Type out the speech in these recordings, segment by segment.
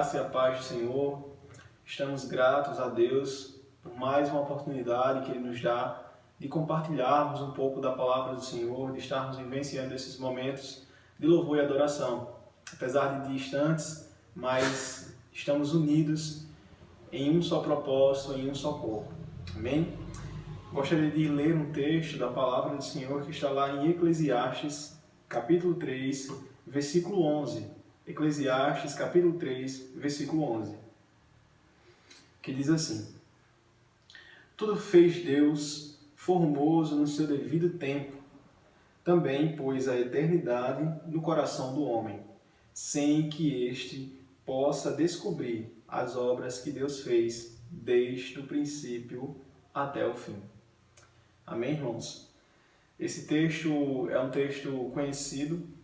graça e a paz do Senhor. Estamos gratos a Deus por mais uma oportunidade que Ele nos dá de compartilharmos um pouco da palavra do Senhor, de estarmos vivenciando esses momentos de louvor e adoração. Apesar de distantes, mas estamos unidos em um só propósito, em um só corpo. Amém? Gostaria de ler um texto da palavra do Senhor que está lá em Eclesiastes, capítulo 3, versículo 11. Eclesiastes, capítulo 3, versículo 11. Que diz assim: Tudo fez Deus formoso no seu devido tempo. Também pôs a eternidade no coração do homem, sem que este possa descobrir as obras que Deus fez desde o princípio até o fim. Amém, irmãos? Esse texto é um texto conhecido,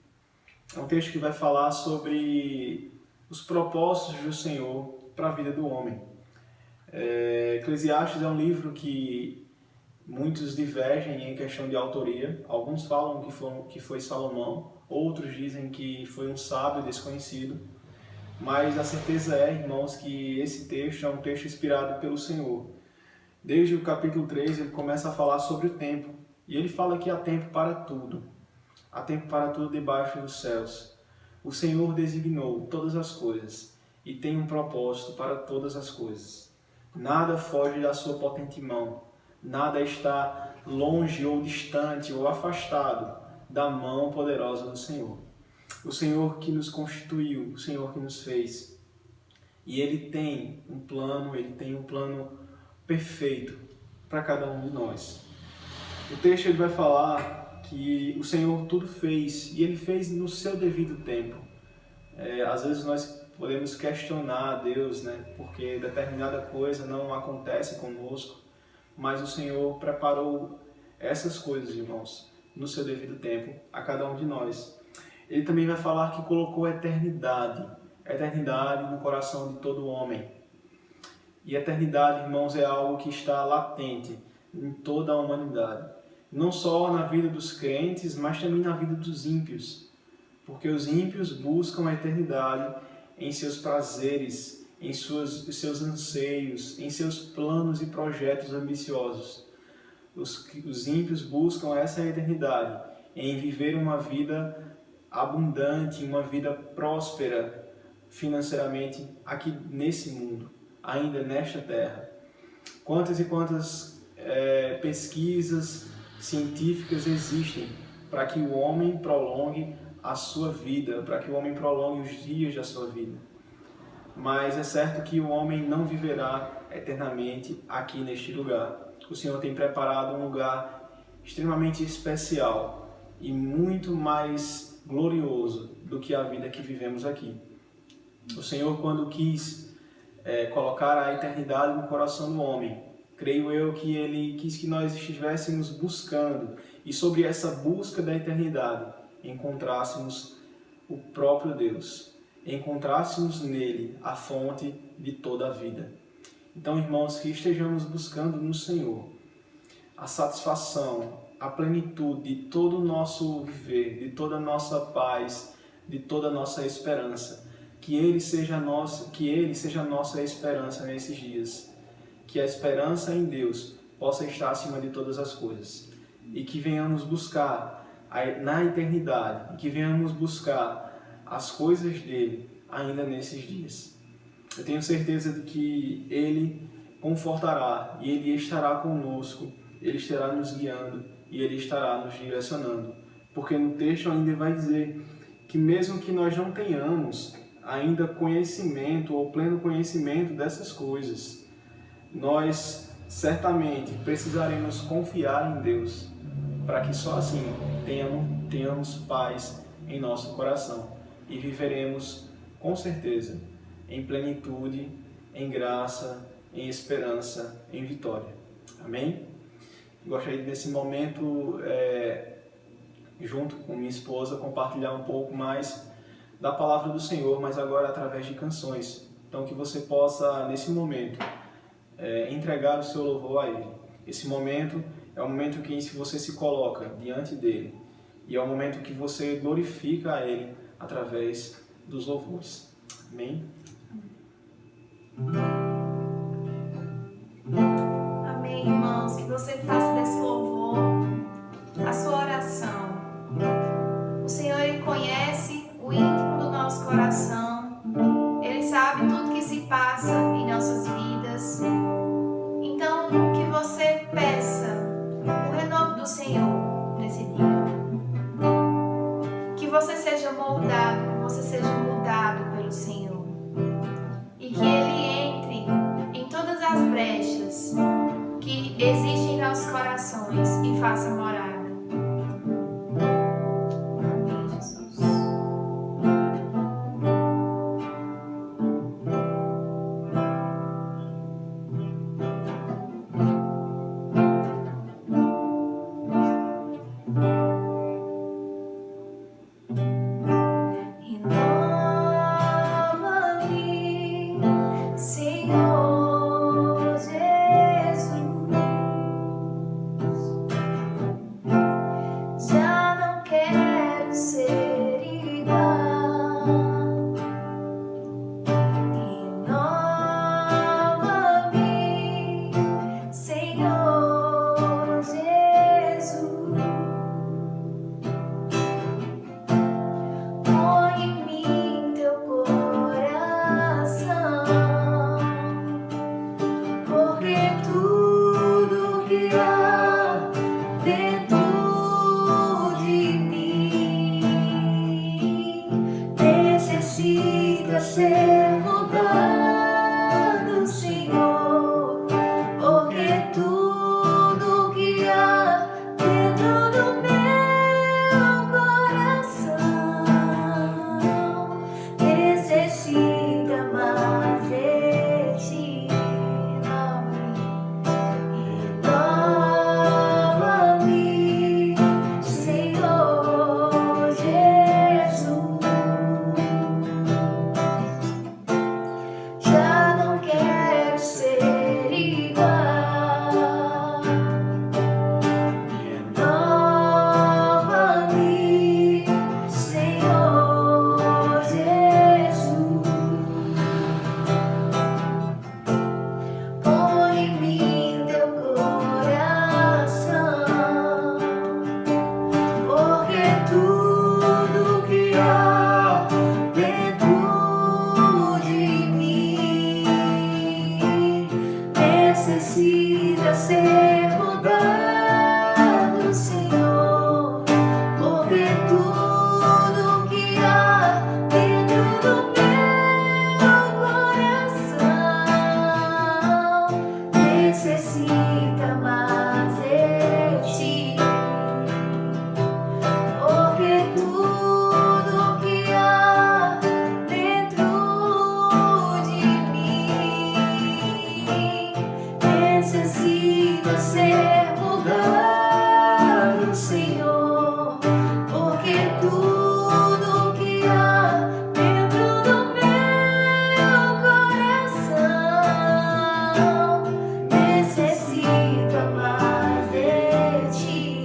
é um texto que vai falar sobre os propósitos do Senhor para a vida do homem. Eclesiastes é um livro que muitos divergem em questão de autoria. Alguns falam que foi Salomão, outros dizem que foi um sábio desconhecido. Mas a certeza é, irmãos, que esse texto é um texto inspirado pelo Senhor. Desde o capítulo 3 ele começa a falar sobre o tempo. E ele fala que há tempo para tudo. Há tempo para tudo debaixo dos céus. O Senhor designou todas as coisas e tem um propósito para todas as coisas. Nada foge da sua potente mão. Nada está longe ou distante ou afastado da mão poderosa do Senhor. O Senhor que nos constituiu, o Senhor que nos fez. E Ele tem um plano perfeito para cada um de nós. O texto ele vai falar que o Senhor tudo fez, e Ele fez no seu devido tempo. Às vezes nós podemos questionar a Deus, porque determinada coisa não acontece conosco, mas o Senhor preparou essas coisas, irmãos, no seu devido tempo, a cada um de nós. Ele também vai falar que colocou a eternidade no coração de todo homem. E a eternidade, irmãos, é algo que está latente em toda a humanidade. Não só na vida dos crentes, mas também na vida dos ímpios. Porque os ímpios buscam a eternidade em seus prazeres, em seus anseios, em seus planos e projetos ambiciosos. Os ímpios buscam essa eternidade em viver uma vida abundante, uma vida próspera financeiramente aqui nesse mundo, ainda nesta terra. Quantas e quantas pesquisas científicas existem para que o homem prolongue a sua vida, para que o homem prolongue os dias da sua vida. Mas é certo que o homem não viverá eternamente aqui neste lugar. O Senhor tem preparado um lugar extremamente especial e muito mais glorioso do que a vida que vivemos aqui. O Senhor, quando quis colocar a eternidade no coração do homem, creio eu que Ele quis que nós estivéssemos buscando e sobre essa busca da eternidade encontrássemos o próprio Deus, encontrássemos nele a fonte de toda a vida. Então, irmãos, que estejamos buscando no Senhor a satisfação, a plenitude de todo o nosso viver, de toda a nossa paz, de toda a nossa esperança. Que Ele seja a nossa esperança nesses dias. Que a esperança em Deus possa estar acima de todas as coisas. E que venhamos buscar na eternidade, e que venhamos buscar as coisas dele ainda nesses dias. Eu tenho certeza de que Ele confortará e Ele estará conosco, Ele estará nos guiando e Ele estará nos direcionando. Porque no texto ainda vai dizer que mesmo que nós não tenhamos ainda conhecimento ou pleno conhecimento dessas coisas, nós certamente precisaremos confiar em Deus, para que só assim tenhamos paz em nosso coração e viveremos com certeza em plenitude, em graça, em esperança, em vitória. Amém? Gostaria de, nesse momento, junto com minha esposa, compartilhar um pouco mais da palavra do Senhor, mas agora através de canções. Então que você possa, nesse momento, entregar o seu louvor a Ele. Esse momento é o momento que você se coloca diante dEle e é o momento que você glorifica a Ele através dos louvores. Amém? Amém, irmãos, que você faça desse louvor a sua oração. O Senhor, Ele conhece o íntimo do nosso coração. Ele sabe tudo que se passa em nossas vidas. Então, que você peça o renovo do Senhor nesse dia. Que você seja moldado, que você seja mudado pelo Senhor. E que Ele entre em todas as brechas que existem em nossos corações e faça morada. Amém, Jesus. Renova-me, Senhor Jesus. Já não quero ser igual. Renova-me, Senhor Jesus. Põe em mim teu coração, porque tudo que há dentro de mim necessita ser mudado, Senhor, porque tudo que há dentro do meu coração necessita mais de ti. Renova-me, Senhor Jesus. Já não quero ser igual. Renova-me, Senhor Jesus. Põe em mim teu coração, porque tudo que há dentro de mim necessita ser mudado, Senhor, porque tudo que há dentro do meu coração necessita mais de ti, porque tudo que há dentro de mim necessita ser mudado, Senhor, porque tudo que há dentro do meu coração necessita mais de ti.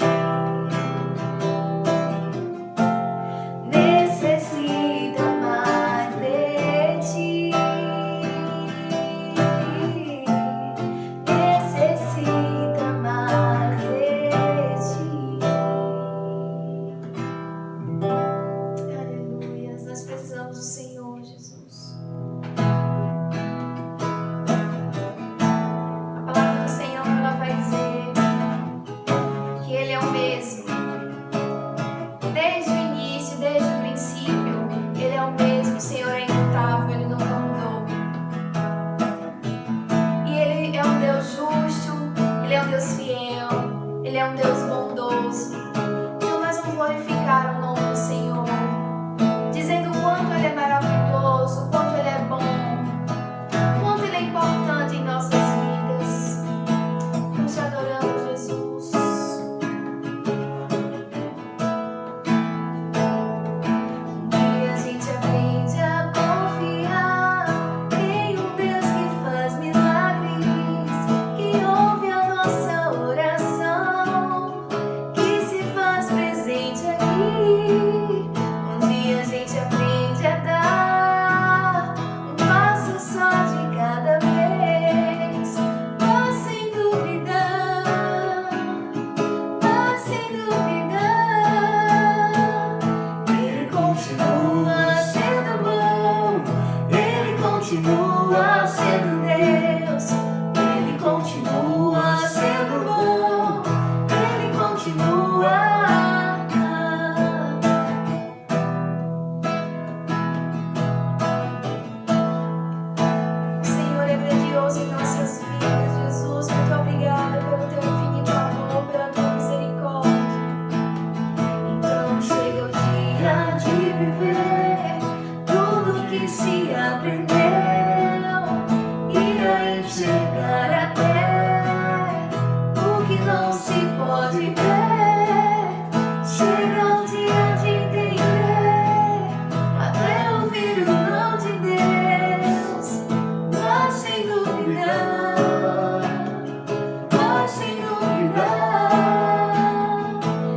Necessita mais de ti. Necessita mais de ti. Aleluia. Nós precisamos do Senhor, Jesus. A palavra do Senhor, ela vai dizer que Ele é o mesmo. Desde o início, desde o princípio, Ele é o mesmo. O Senhor é imutável, Ele nunca mudou. E Ele é um Deus justo, Ele é um Deus fiel, Ele é um Deus bondoso. Então nós vamos glorificar o nome do Senhor, dizendo o quanto Ele é maravilhoso, o quanto Ele é bom, o quanto Ele é importante em nossas vidas. Nós te adoramos, Jesus. Um dia a gente aprende a confiar em um Deus que faz milagres, que ouve a nossa oração. pode ver, chegam diante de entender, até ouvir o não de Deus, mas sem duvidar,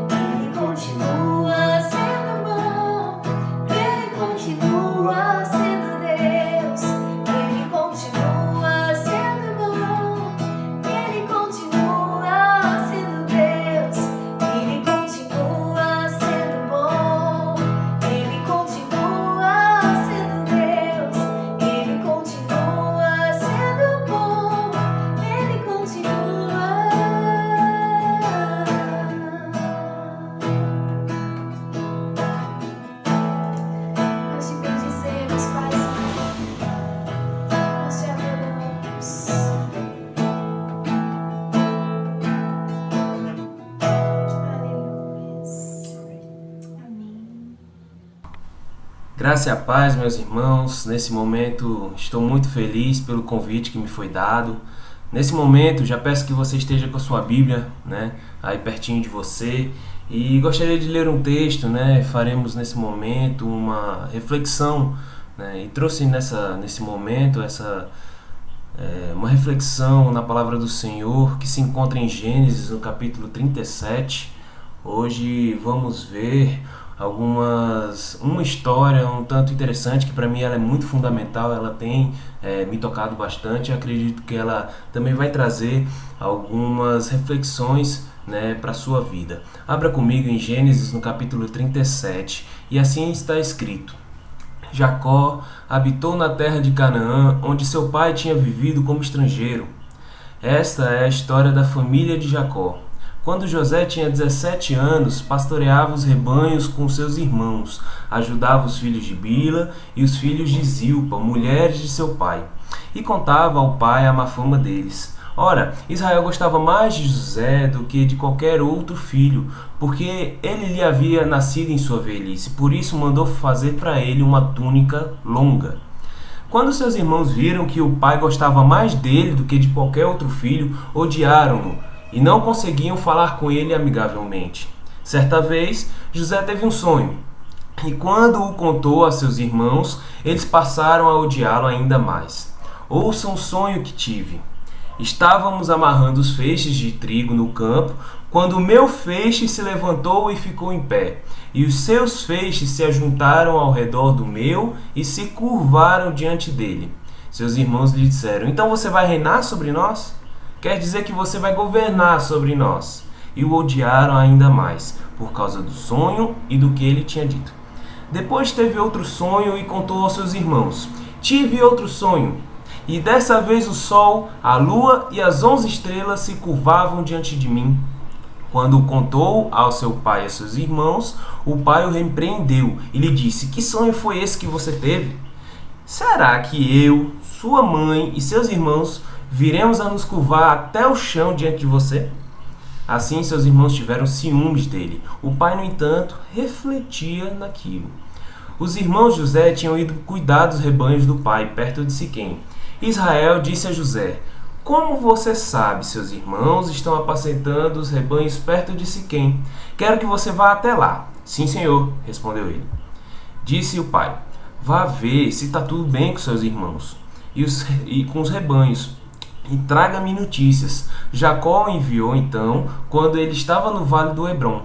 Ele continua sendo bom, Ele continua sendo Deus, Ele continua sendo bom, Ele continua sendo Deus, Ele continua sendo bom, Ele continua sendo Deus, Ele continua sendo bom, Ele continua. Nós te bendizemos, Paizinho, nós te adoramos. Aleluia. Amém. Graça e a paz, meus irmãos. Nesse momento estou muito feliz pelo convite que me foi dado. Nesse momento já peço que você esteja com a sua Bíblia, aí pertinho de você, e gostaria de ler um texto, Faremos nesse momento uma reflexão, e trouxe nesse momento uma reflexão na palavra do Senhor que se encontra em Gênesis, no capítulo 37. Hoje vamos ver uma história um tanto interessante, que para mim ela é muito fundamental, ela tem me tocado bastante. Eu acredito que ela também vai trazer algumas reflexões para a sua vida. Abra comigo em Gênesis, no capítulo 37, e assim está escrito: Jacó habitou na terra de Canaã, onde seu pai tinha vivido como estrangeiro. Esta é a história da família de Jacó. Quando José tinha 17 anos, pastoreava os rebanhos com seus irmãos, ajudava os filhos de Bila e os filhos de Zilpa, mulheres de seu pai, e contava ao pai a má fama deles. Ora, Israel gostava mais de José do que de qualquer outro filho, porque ele lhe havia nascido em sua velhice, por isso mandou fazer para ele uma túnica longa. Quando seus irmãos viram que o pai gostava mais dele do que de qualquer outro filho, odiaram-no e não conseguiam falar com ele amigavelmente. Certa vez, José teve um sonho, e quando o contou a seus irmãos, eles passaram a odiá-lo ainda mais. Ouçam o sonho que tive. Estávamos amarrando os feixes de trigo no campo, quando o meu feixe se levantou e ficou em pé, e os seus feixes se ajuntaram ao redor do meu e se curvaram diante dele. Seus irmãos lhe disseram: então você vai reinar sobre nós? Quer dizer que você vai governar sobre nós. E o odiaram ainda mais, por causa do sonho e do que ele tinha dito. Depois teve outro sonho e contou aos seus irmãos: tive outro sonho, e dessa vez o sol, a lua e as 11 estrelas se curvavam diante de mim. Quando o contou ao seu pai e a seus irmãos, o pai o repreendeu e lhe disse: que sonho foi esse que você teve? Será que eu, sua mãe e seus irmãos viremos a nos curvar até o chão diante de você? Assim seus irmãos tiveram ciúmes dele. O pai, no entanto, refletia naquilo. Os irmãos de José tinham ido cuidar dos rebanhos do pai, perto de Siquém. Israel disse a José: como você sabe, seus irmãos estão apacentando os rebanhos perto de Siquém. Quero que você vá até lá. Sim, senhor, respondeu ele. Disse o pai: vá ver se está tudo bem com seus irmãos e com os rebanhos, e traga-me notícias. Jacó o enviou então, quando ele estava no vale do Hebrom.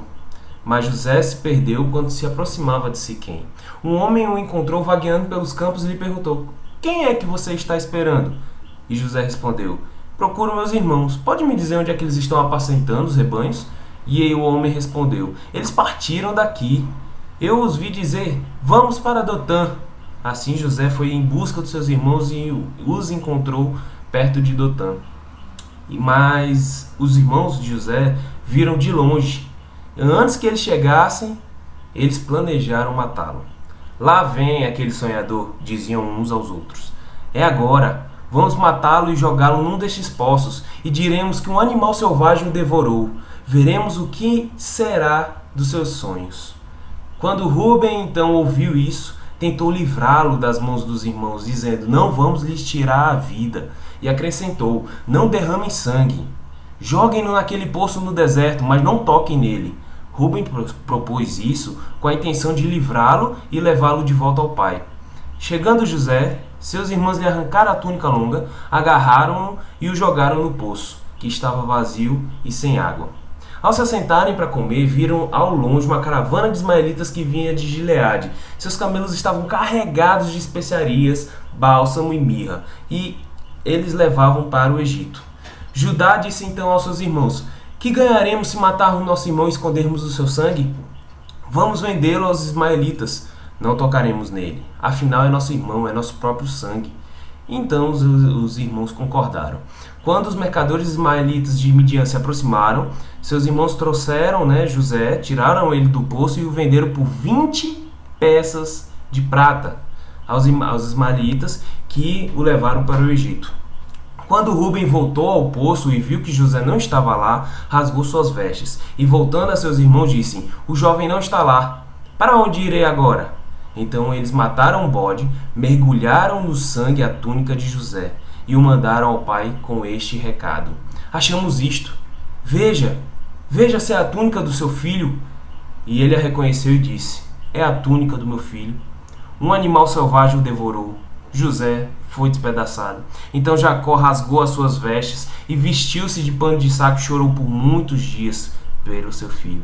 Mas José se perdeu quando se aproximava de Siquém. Um homem o encontrou vagueando pelos campos e lhe perguntou: quem é que você está esperando? E José respondeu: procuro meus irmãos. Pode me dizer onde é que eles estão apacentando os rebanhos? E aí o homem respondeu: eles partiram daqui. Eu os vi dizer: vamos para Dotã. Assim José foi em busca dos seus irmãos e os encontrou perto de Dotã. Mas os irmãos de José viram de longe. Antes que eles chegassem, eles planejaram matá-lo. Lá vem aquele sonhador, diziam uns aos outros. É agora, vamos matá-lo e jogá-lo num destes poços, e diremos que um animal selvagem o devorou. Veremos o que será dos seus sonhos. Quando Rúben então ouviu isso, tentou livrá-lo das mãos dos irmãos, dizendo: não vamos lhes tirar a vida. E acrescentou: não derramem sangue. Joguem-no naquele poço no deserto, mas não toquem nele. Rúben propôs isso com a intenção de livrá-lo e levá-lo de volta ao pai. Chegando José, seus irmãos lhe arrancaram a túnica longa, agarraram-no e o jogaram no poço, que estava vazio e sem água. Ao se assentarem para comer, viram ao longe uma caravana de ismaelitas que vinha de Gileade. Seus camelos estavam carregados de especiarias, bálsamo e mirra, e eles levavam para o Egito. Judá disse então aos seus irmãos: que ganharemos se matarmos nosso irmão e escondermos o seu sangue? Vamos vendê-lo aos ismaelitas. Não tocaremos nele. Afinal, é nosso irmão, é nosso próprio sangue. Então os irmãos concordaram. Quando os mercadores ismaelitas de Midian se aproximaram, seus irmãos trouxeram José, tiraram ele do poço e o venderam por 20 peças de prata aos ismaelitas, que o levaram para o Egito. Quando Rúben voltou ao poço e viu que José não estava lá, rasgou suas vestes e, voltando a seus irmãos, disse: o jovem não está lá. Para onde irei agora? Então eles mataram um bode, mergulharam no sangue a túnica de José e o mandaram ao pai com este recado: achamos isto. Veja se é a túnica do seu filho. E ele a reconheceu e disse: é a túnica do meu filho. Um animal selvagem o devorou. José foi despedaçado. Então Jacó rasgou as suas vestes e vestiu-se de pano de saco e chorou por muitos dias pelo seu filho.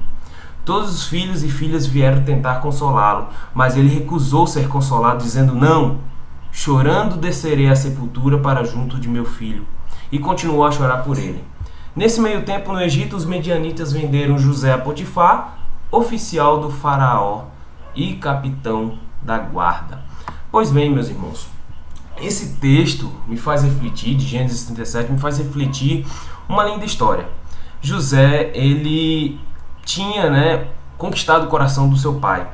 Todos os filhos e filhas vieram tentar consolá-lo, mas ele recusou ser consolado, dizendo: não, chorando descerei à sepultura para junto de meu filho. E continuou a chorar por ele. Nesse meio tempo, no Egito, os medianitas venderam José a Potifar, oficial do faraó e capitão da guarda. Pois bem, meus irmãos, esse texto me faz refletir, de Gênesis 37, me faz refletir uma linda história. José, ele tinha conquistado o coração do seu pai,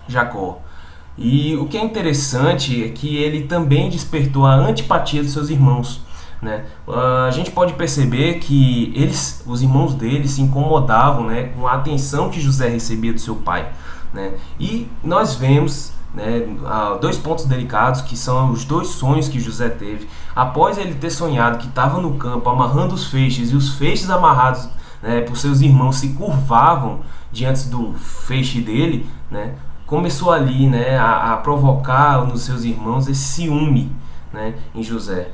Jacó. E o que é interessante é que ele também despertou a antipatia dos seus irmãos. A gente pode perceber que os irmãos dele se incomodavam com a atenção que José recebia do seu pai. E nós vemos dois pontos delicados, que são os dois sonhos que José teve. Após ele ter sonhado que estava no campo amarrando os feixes, e os feixes amarrados por seus irmãos se curvavam diante do feixe dele, começou ali a provocar nos seus irmãos esse ciúme em José.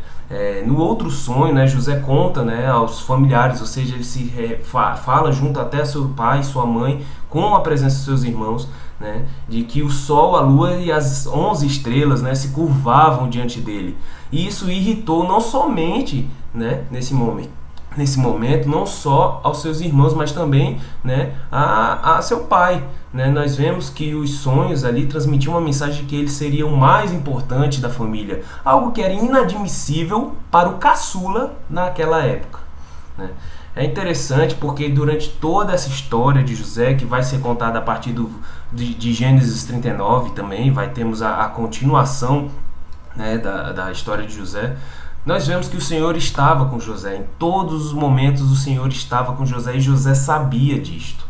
No outro sonho, José conta aos familiares, ou seja, ele se fala junto até seu pai e sua mãe, com a presença dos seus irmãos, de que o sol, a lua e as 11 estrelas se curvavam diante dele. E isso irritou não somente nesse momento, não só aos seus irmãos, mas também a seu pai. Nós vemos que os sonhos ali transmitiam uma mensagem de que ele seria o mais importante da família, algo que era inadmissível para o caçula naquela época. É interessante porque durante toda essa história de José, que vai ser contada a partir de Gênesis 39 também, termos a continuação da história de José, nós vemos que o Senhor estava com José. Em todos os momentos o Senhor estava com José e José sabia disto.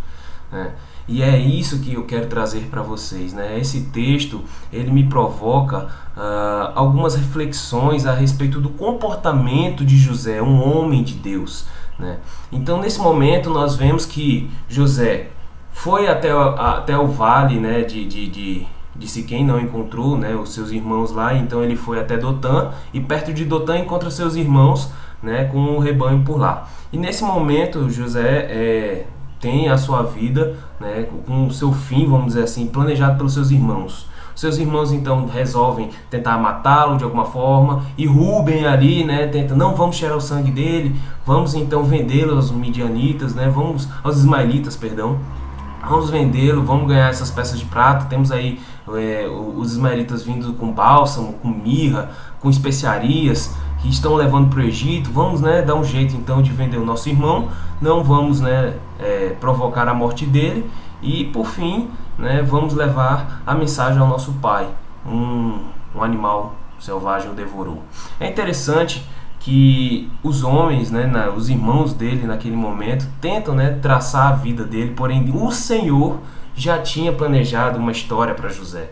E é isso que eu quero trazer para vocês. Esse texto ele me provoca algumas reflexões a respeito do comportamento de José, um homem de Deus. Então nesse momento nós vemos que José foi até o vale de Siquém, não encontrou os seus irmãos lá, então ele foi até Dotã, e perto de Dotã encontra seus irmãos com o rebanho por lá. E nesse momento José tem a sua vida com o seu fim, vamos dizer assim, planejado pelos seus irmãos. Seus irmãos então resolvem tentar matá-lo de alguma forma, e Rúben ali tenta: não, vamos cheirar o sangue dele, vamos então vendê-lo aos midianitas, aos ismaelitas, perdão. Vamos vendê-lo, vamos ganhar essas peças de prata. Temos aí os ismaelitas vindo com bálsamo, com mirra, com especiarias, que estão levando para o Egito. Vamos dar um jeito então de vender o nosso irmão, não vamos provocar a morte dele, e por fim vamos levar a mensagem ao nosso pai: um animal selvagem o devorou. É interessante que os homens, os irmãos dele naquele momento tentam traçar a vida dele, porém o Senhor já tinha planejado uma história para José.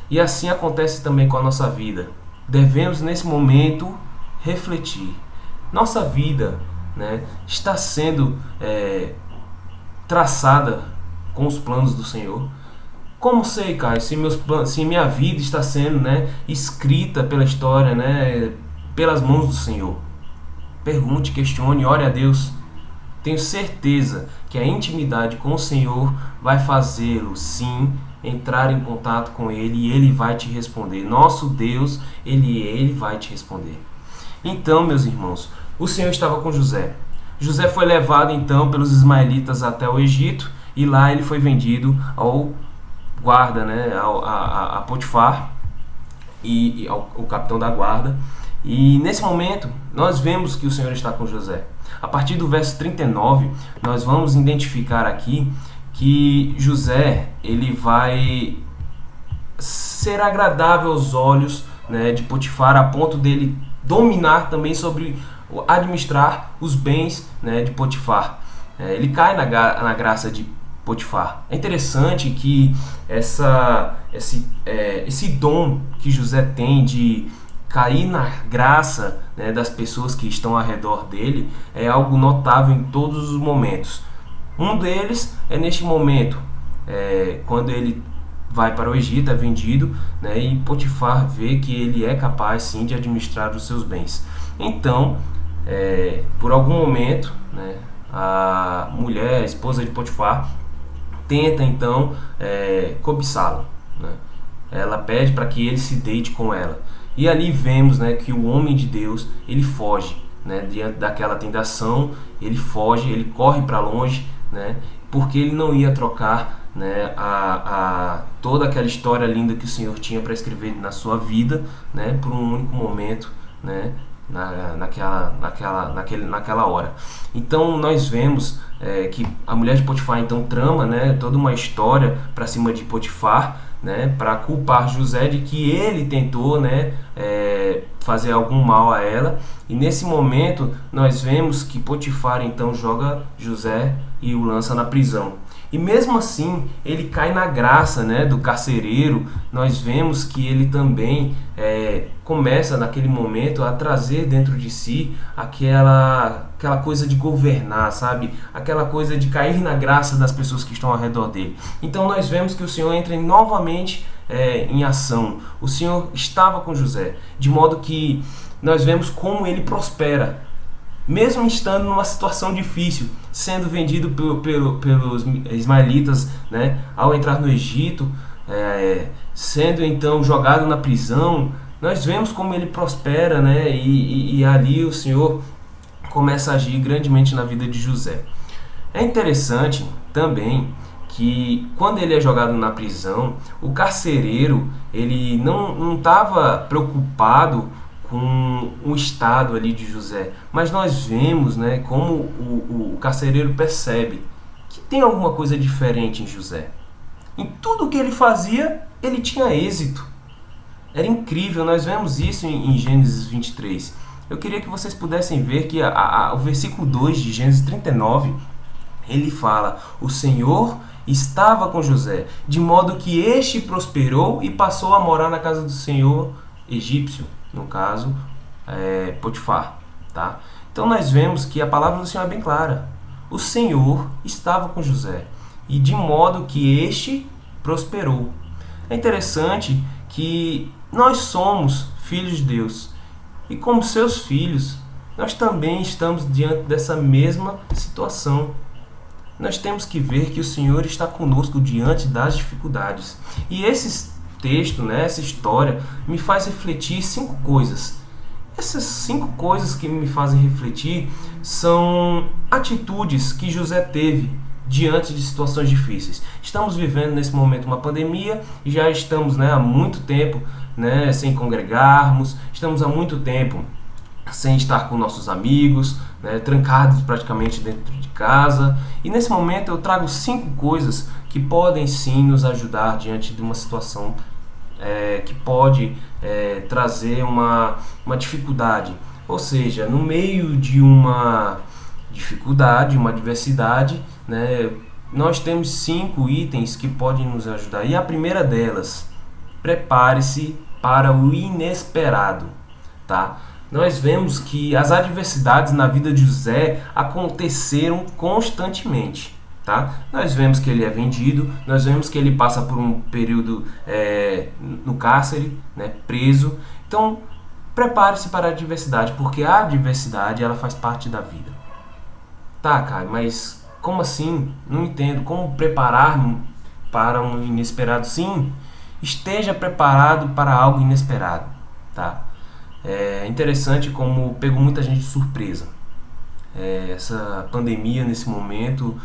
E assim acontece também com a nossa vida. Devemos nesse momento refletir: nossa vida né, está sendo traçada com os planos do Senhor? Como sei, Caio, se minha vida está sendo, né, escrita pela história, né, pelas mãos do Senhor? Pergunte, questione, ore a Deus. Tenho certeza que a intimidade com o Senhor vai fazê-lo, sim, entrar em contato com Ele, e Ele vai te responder. Nosso Deus, Ele vai te responder. Então, meus irmãos, o Senhor estava com José. José foi levado então pelos ismaelitas até o Egito, e lá ele foi vendido ao guarda, né, a Potifar, e ao capitão da guarda. E nesse momento nós vemos que o Senhor está com José. A partir do verso 39, nós vamos identificar aqui que José, ele vai ser agradável aos olhos, né, de Potifar, a ponto dele dominar também sobre administrar os bens, né, de Potifar. Ele cai na graça de Potifar. É interessante que esse dom que José tem de cair na graça, né, das pessoas que estão ao redor dele é algo notável em todos os momentos. Um deles é neste momento, quando ele vai para o Egito, é vendido, né, e Potifar vê que ele é capaz sim de administrar os seus bens. Então, por algum momento, né, a mulher, a esposa de Potifar, tenta então cobiçá-lo, né? Ela pede para que ele se deite com ela. E ali vemos, né, que o homem de Deus, ele foge, né, diante daquela tentação, ele foge, ele corre para longe, né, porque ele não ia trocar, né, toda aquela história linda que o Senhor tinha para escrever na sua vida, né, por um único momento, né, naquela hora. Então nós vemos que a mulher de Potifar então trama, né, toda uma história para cima de Potifar, né, para culpar José de que ele tentou, né, fazer algum mal a ela. E nesse momento nós vemos que Potifar então joga José e o lança na prisão. E mesmo assim ele cai na graça, né, do carcereiro. Nós vemos que ele também começa naquele momento a trazer dentro de si aquela coisa de governar, sabe? Aquela coisa de cair na graça das pessoas que estão ao redor dele. Então nós vemos que o Senhor entra novamente em ação. O Senhor estava com José, de modo que nós vemos como ele prospera, mesmo estando numa situação difícil, sendo vendido pelos ismaelitas, né, ao entrar no Egito, sendo então jogado na prisão. Nós vemos como ele prospera, né, e ali o Senhor começa a agir grandemente na vida de José. É interessante também que quando ele é jogado na prisão, o carcereiro ele não estava preocupado com o estado ali de José, mas nós vemos, né, como o carcereiro percebe que tem alguma coisa diferente em José. Em tudo que ele fazia, ele tinha êxito. Era incrível, nós vemos isso em Gênesis 23. Eu queria que vocês pudessem ver que o versículo 2 de Gênesis 39, ele fala: o Senhor estava com José, de modo que este prosperou e passou a morar na casa do Senhor egípcio, no caso, Potifar, tá? Então nós vemos que a palavra do Senhor é bem clara. O Senhor estava com José, e de modo que este prosperou. É interessante que nós somos filhos de Deus, e como seus filhos, nós também estamos diante dessa mesma situação. Nós temos que ver que o Senhor está conosco diante das dificuldades. E esse texto, né, essa história, me faz refletir 5 coisas. Essas 5 coisas que me fazem refletir são atitudes que José teve diante de situações difíceis. Estamos vivendo nesse momento uma pandemia e já estamos, né, há muito tempo, né, sem congregarmos, estamos há muito tempo sem estar com nossos amigos, né, trancados praticamente dentro de casa. E nesse momento eu trago 5 coisas que podem sim nos ajudar diante de uma situação que pode trazer uma dificuldade. Ou seja, no meio de uma dificuldade, uma adversidade, né, nós temos 5 itens que podem nos ajudar. E a primeira delas: prepare-se para o inesperado, tá? nós vemos que as adversidades na vida de José aconteceram constantemente. Tá? Nós vemos que ele é vendido, nós vemos que ele passa por um período no cárcere, né, preso. Então, prepare-se para a adversidade, porque a adversidade ela faz parte da vida. Tá, Caio, mas como assim? Não entendo. Como preparar para um inesperado? Sim, esteja preparado para algo inesperado. Tá? É interessante como pegou muita gente de surpresa. Essa pandemia nesse momento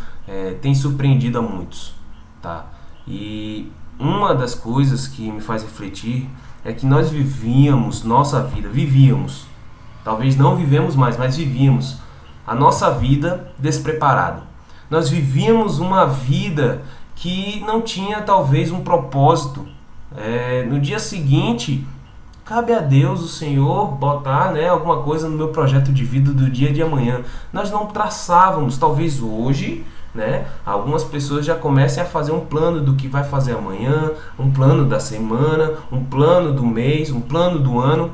tem surpreendido a muitos, tá? E uma das coisas que me faz refletir é que nós vivíamos talvez não vivemos mais, mas vivíamos a nossa vida despreparado. Nós vivíamos uma vida que não tinha talvez um propósito. No dia seguinte, cabe a Deus, o Senhor, botar, né, alguma coisa no meu projeto de vida do dia de amanhã. Nós não traçávamos. Talvez hoje, né, algumas pessoas já comecem a fazer um plano do que vai fazer amanhã, um plano da semana, um plano do mês, um plano do ano,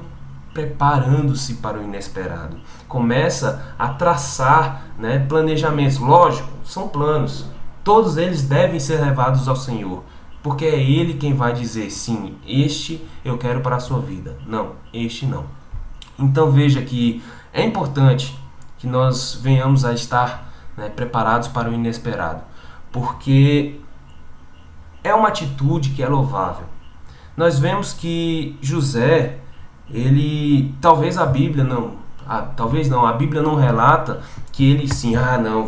preparando-se para o inesperado. Começa a traçar, né, planejamentos. Lógico, são planos. Todos eles devem ser levados ao Senhor. Porque é Ele quem vai dizer, sim, este eu quero para a sua vida. Não, este não. Então veja que é importante que nós venhamos a estar, né, preparados para o inesperado. Porque é uma atitude que é louvável. Nós vemos que José, ele, talvez a Bíblia a Bíblia não relata que ele sim,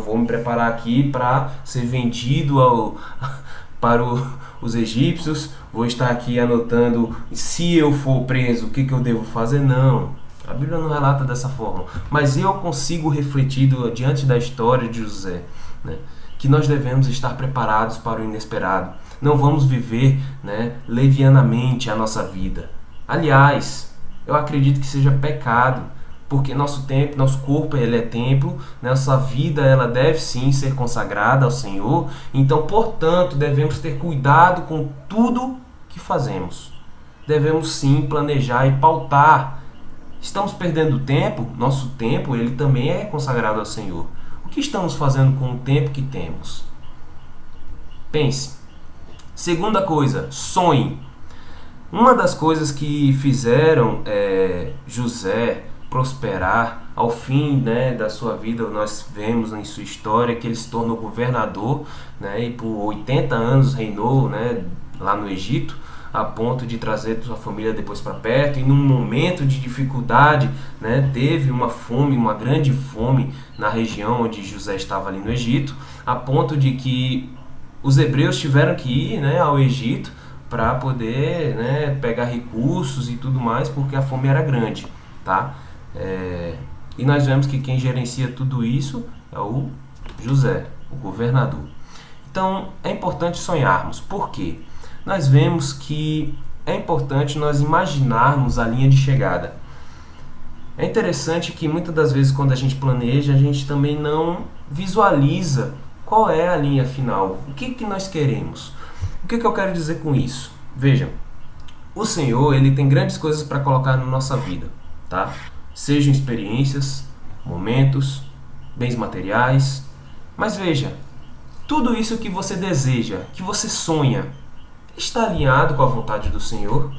vou me preparar aqui para ser vendido para os egípcios, vou estar aqui anotando se eu for preso, o que eu devo fazer. Não, a Bíblia não relata dessa forma, mas eu consigo refletir diante da história de José, né, que nós devemos estar preparados para o inesperado. Não vamos viver, né, levianamente a nossa vida. Aliás, eu acredito que seja pecado, porque nosso corpo ele é templo, nossa vida ela deve sim ser consagrada ao Senhor. Então, portanto, devemos ter cuidado com tudo que fazemos. Devemos sim planejar e pautar. Estamos perdendo tempo? Nosso tempo ele também é consagrado ao Senhor. O que estamos fazendo com o tempo que temos? Pense. Segunda coisa, sonhe. Uma das coisas que fizeram José prosperar ao fim, né, da sua vida, nós vemos em sua história que ele se tornou governador, né, e por 80 anos reinou, né, lá no Egito, a ponto de trazer sua família depois para perto, e num momento de dificuldade, né, teve uma grande fome na região onde José estava ali no Egito, a ponto de que os hebreus tiveram que ir, né, ao Egito para poder, né, pegar recursos e tudo mais, porque a fome era grande, tá? E nós vemos que quem gerencia tudo isso é o José, o governador. Então é importante sonharmos. Por quê? Nós vemos que é importante nós imaginarmos a linha de chegada. É interessante que muitas das vezes quando a gente planeja, a gente também não visualiza qual é a linha final. O que nós queremos? O que eu quero dizer com isso? Vejam, o Senhor ele tem grandes coisas para colocar na nossa vida, tá? Sejam experiências, momentos, bens materiais. Mas veja, tudo isso que você deseja, que você sonha, está alinhado com a vontade do Senhor?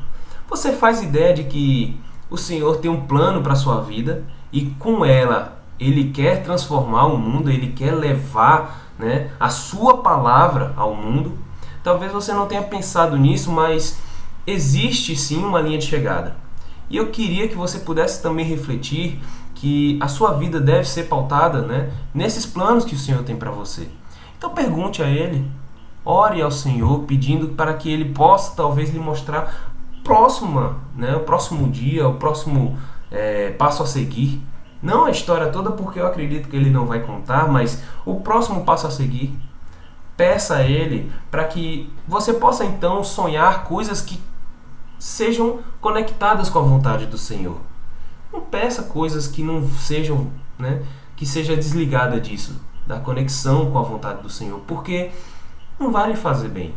Você faz ideia de que o Senhor tem um plano para a sua vida e com ela Ele quer transformar o mundo, Ele quer levar, né, a sua palavra ao mundo? Talvez você não tenha pensado nisso, mas existe sim uma linha de chegada. E eu queria que você pudesse também refletir que a sua vida deve ser pautada, né, nesses planos que o Senhor tem para você. Então pergunte a Ele, ore ao Senhor pedindo para que Ele possa talvez lhe mostrar o próximo dia, o próximo passo a seguir. Não a história toda, porque eu acredito que Ele não vai contar, mas o próximo passo a seguir. Peça a Ele para que você possa então sonhar coisas que sejam conectadas com a vontade do Senhor. Não peça coisas que não sejam, né, que seja desligada disso, da conexão com a vontade do Senhor, porque não vai lhe fazer bem.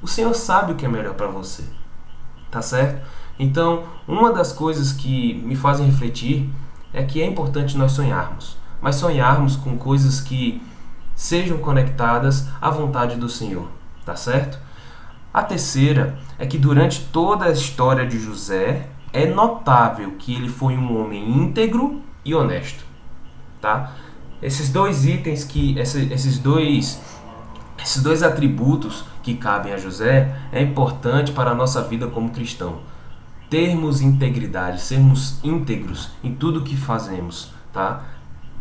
O Senhor sabe o que é melhor para você, tá certo? Então, uma das coisas que me fazem refletir é que é importante nós sonharmos, mas sonharmos com coisas que sejam conectadas à vontade do Senhor, tá certo? A terceira é que durante toda a história de José é notável que ele foi um homem íntegro e honesto, tá? Esses dois itens esses dois atributos que cabem a José é importante para a nossa vida como cristão. Termos integridade, sermos íntegros em tudo que fazemos, tá?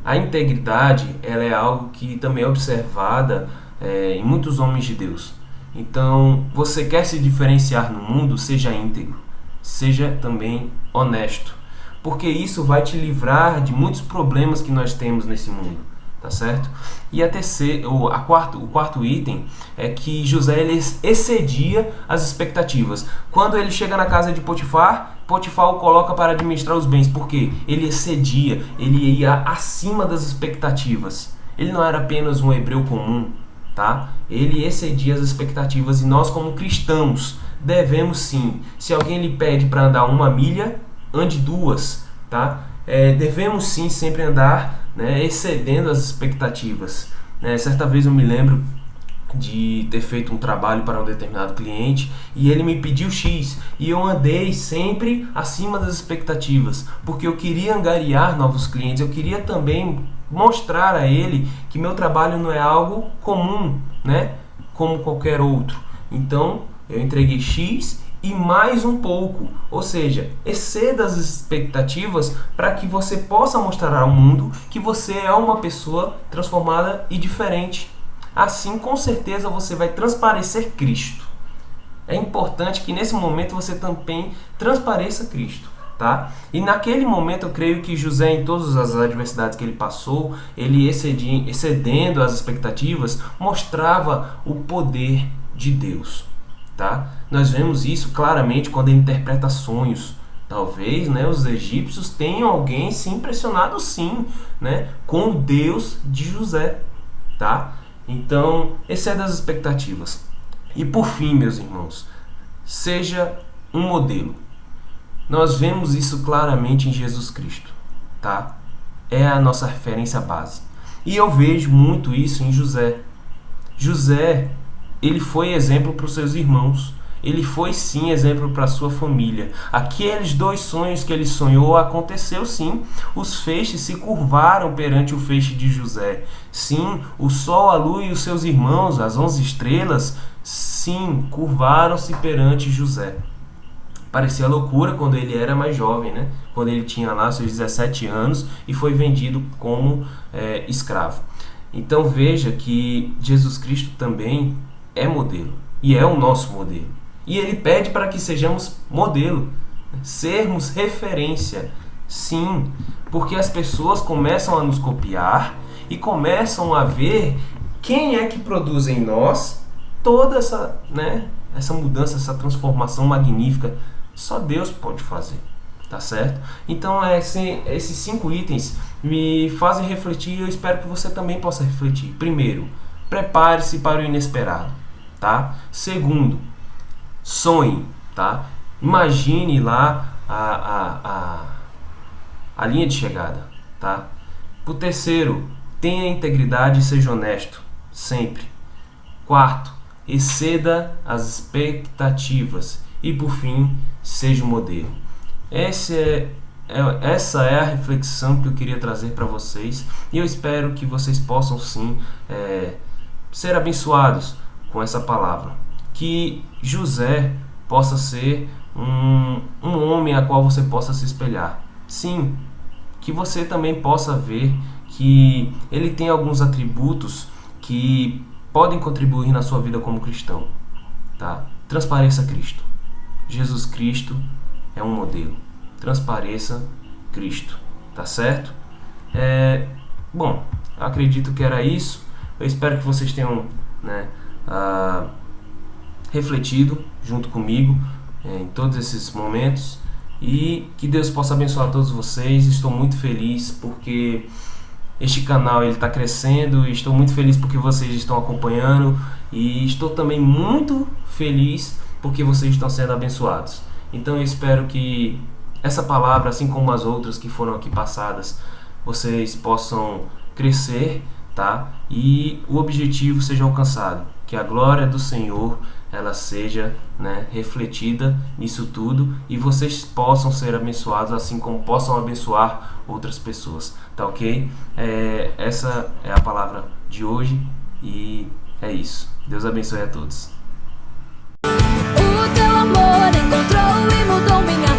A integridade, ela é algo que também é observada em muitos homens de Deus. Então, você quer se diferenciar no mundo, seja íntegro, seja também honesto, porque isso vai te livrar de muitos problemas que nós temos nesse mundo, tá certo? E o quarto item é que José ele excedia as expectativas. Quando ele chega na casa de Potifar, Potifar o coloca para administrar os bens, porque ele excedia, ele ia acima das expectativas. Ele não era apenas um hebreu comum, tá? Ele excedia as expectativas, e nós como cristãos devemos sim, se alguém lhe pede para andar 1 milha, ande 2, tá? Devemos sim sempre andar, né, excedendo as expectativas. Certa vez eu me lembro de ter feito um trabalho para um determinado cliente e ele me pediu X e eu andei sempre acima das expectativas, porque eu queria angariar novos clientes, eu queria também mostrar a ele que meu trabalho não é algo comum, né, como qualquer outro. Então eu entreguei X e mais um pouco, ou seja, exceda as expectativas para que você possa mostrar ao mundo que você é uma pessoa transformada e diferente. Assim, com certeza, você vai transparecer Cristo. É importante que nesse momento você também transpareça Cristo, tá? E naquele momento eu creio que José, em todas as adversidades que ele passou, ele excedendo as expectativas, mostrava o poder de Deus, tá? Nós vemos isso claramente quando ele interpreta sonhos. Talvez, né, os egípcios tenham alguém se impressionado sim, né, com o Deus de José, tá? Então, exceda as expectativas. E por fim, meus irmãos, seja um modelo. Nós vemos isso claramente em Jesus Cristo, tá? É a nossa referência base. E eu vejo muito isso em José. José, ele foi exemplo para os seus irmãos. Ele foi sim exemplo para a sua família. Aqueles 2 sonhos que ele sonhou aconteceu sim. Os feixes se curvaram perante o feixe de José. Sim, o sol, a lua e os seus irmãos, as 11 estrelas, sim, curvaram-se perante José. Parecia loucura quando ele era mais jovem, né? Quando ele tinha lá seus 17 anos e foi vendido como escravo. Então veja que Jesus Cristo também é modelo e é o nosso modelo. E ele pede para que sejamos modelo, sermos referência. Sim, porque as pessoas começam a nos copiar e começam a ver quem é que produz em nós toda essa, né, essa mudança, essa transformação magnífica. Só Deus pode fazer, tá certo? Então esses 5 itens me fazem refletir e eu espero que você também possa refletir. Primeiro, prepare-se para o inesperado, tá? Segundo, sonhe, tá? Imagine lá a linha de chegada, tá? O terceiro, tenha integridade e seja honesto, sempre. Quarto, exceda as expectativas. E por fim, seja um modelo. Essa é a reflexão que eu queria trazer para vocês. E eu espero que vocês possam sim ser abençoados com essa palavra. Que José possa ser um homem a qual você possa se espelhar. Sim, que você também possa ver que ele tem alguns atributos que podem contribuir na sua vida como cristão, tá? Transpareça Cristo. Jesus Cristo é um modelo. Transpareça Cristo, tá certo? Bom, eu acredito que era isso. Eu espero que vocês tenham, né, refletido junto comigo em todos esses momentos e que Deus possa abençoar todos vocês. Estou muito feliz porque este canal está crescendo e estou muito feliz porque vocês estão acompanhando e estou também muito feliz porque vocês estão sendo abençoados. Então eu espero que essa palavra, assim como as outras que foram aqui passadas, vocês possam crescer, tá? E o objetivo seja alcançado, que a glória do Senhor ela seja, né, refletida nisso tudo e vocês possam ser abençoados assim como possam abençoar outras pessoas, tá ok? Essa é a palavra de hoje e é isso. Deus abençoe a todos. O teu amor encontrou e mudou minha